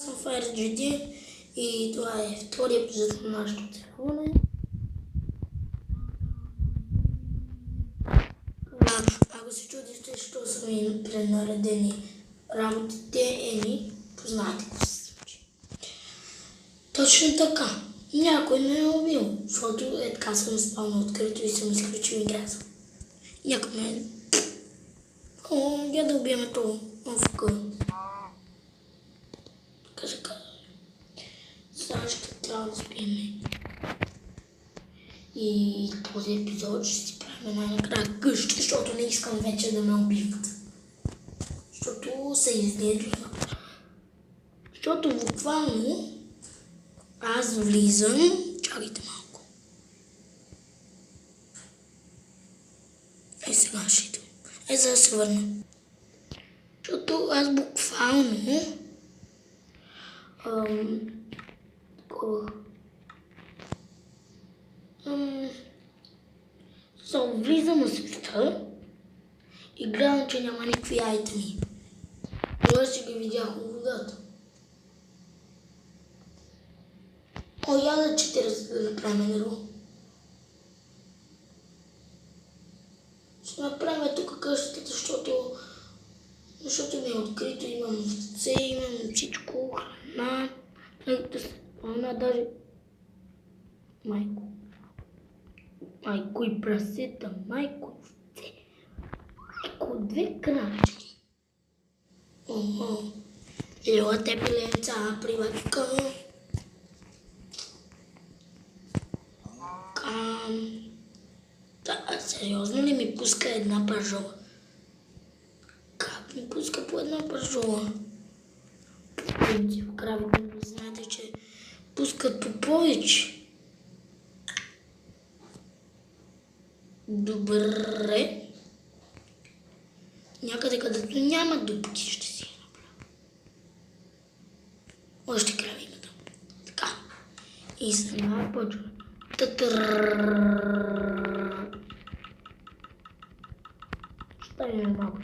Съм в RGD и това е втори епизод на нашето цялуване. Ако се чудите, защо са ми пренаредени работите, познавате какво се случи. Точно така. Някой ме е убил, защото така съм спал на открито и съм изключил играта. Някой ме е... Я да убием това ОФК. Кажа. Сега ще трябва да спием. И този епизод ще си правим най-накрая къща, защото не искам вече да ме убиват. Защото се изнервя. Защото буквално аз влизам... Чакайте малко. Сега ще идвам. За да се върна. Защото аз буквално... влизам на света и гледам, че няма никакви айтеми. Това ще ги видях в водата. Я да 40 да направим него. Ще направим тук къщата, защото ми е открито, имам овце, имам всичко, храна, даже майко и прасета, майко овце, майко две крачки. Ела те пиленца, приватка. Сериозно ли ми пуска една пържола? Как ми пуска по една пържола? В принцип, кравите знаете, че пускат по повече. Добре. Някъде където няма дупки ще си я направя. Още крави има там. Така. И сега почва. Ставим малко.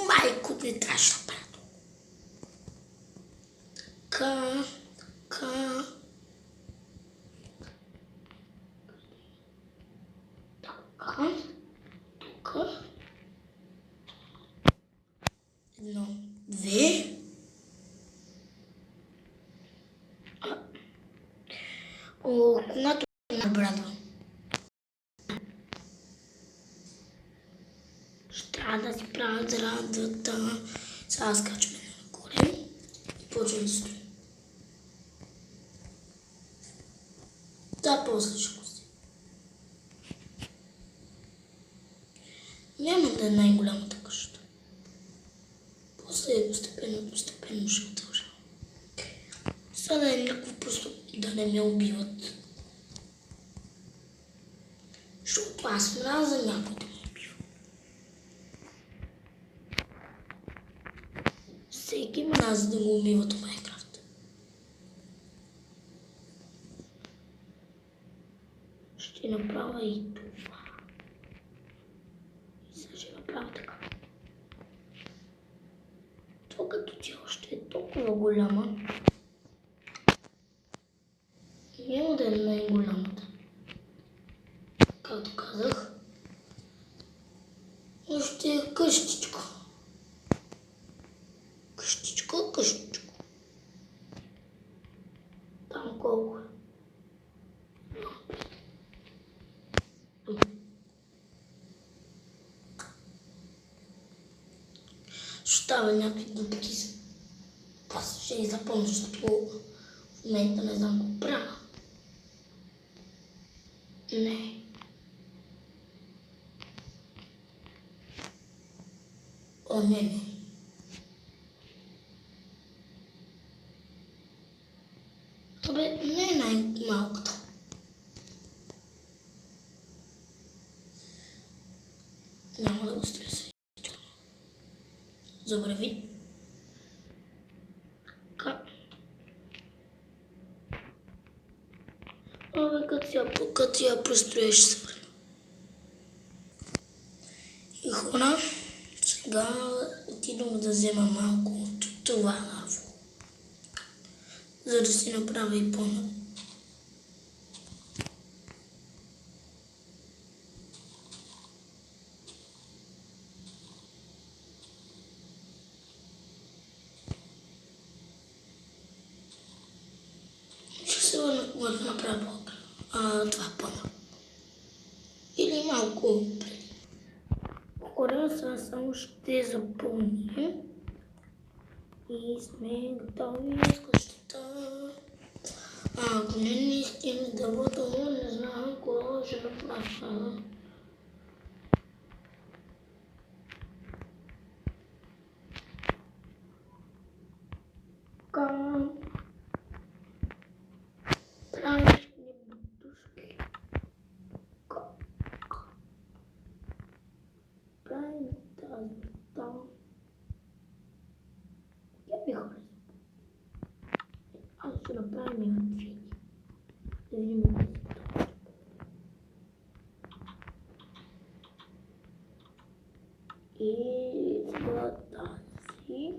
Майко, не трябваше да правя. Така. Тук. 1, 2. Когато ме обрадва. Ще трябва да си правя зарадата. Сега скачаме нагоре и почвам да стоим. Да, после ще го си. Няма да е най-голямата къща. После постепенно ще удължа. Сега да е някакво просто да не ме убиват. Защото аз мразя някой да ме убива. Всеки мразя да го убиват в Майнкрафт. Ще направя и това. И сега ще направя така. Това като цяло ще е толкова голяма. Няма да е най-голямата. Както казах. Но ще е къщичко. Къщичко. Там колко е? Ще става някакви дупки. Аз ще ги запомня, защото в момента не знам какво правя. Не. Не. Не е най-малкото. Няма да го стреса. Забрави. Като я простроиш се върна. И хора, сега отидем дума да взема малко от това ларво, за да си направя и по-надо. Ще се върна, когато направя това по-надо. Или малко преди. Сега само ще запълним и сме готови с къщата. Ако не стигне дървото, не знам какво ще направя. Правим бутушки. Правим тази там. Я ми хареса. Аз ще направим и отвини. Да видим какво се това. И сега тази.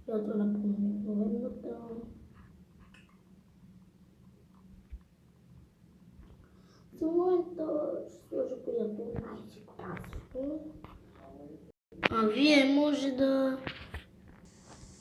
Я да напомня половината. За момента ще сложа която най-си красиво. А вие може да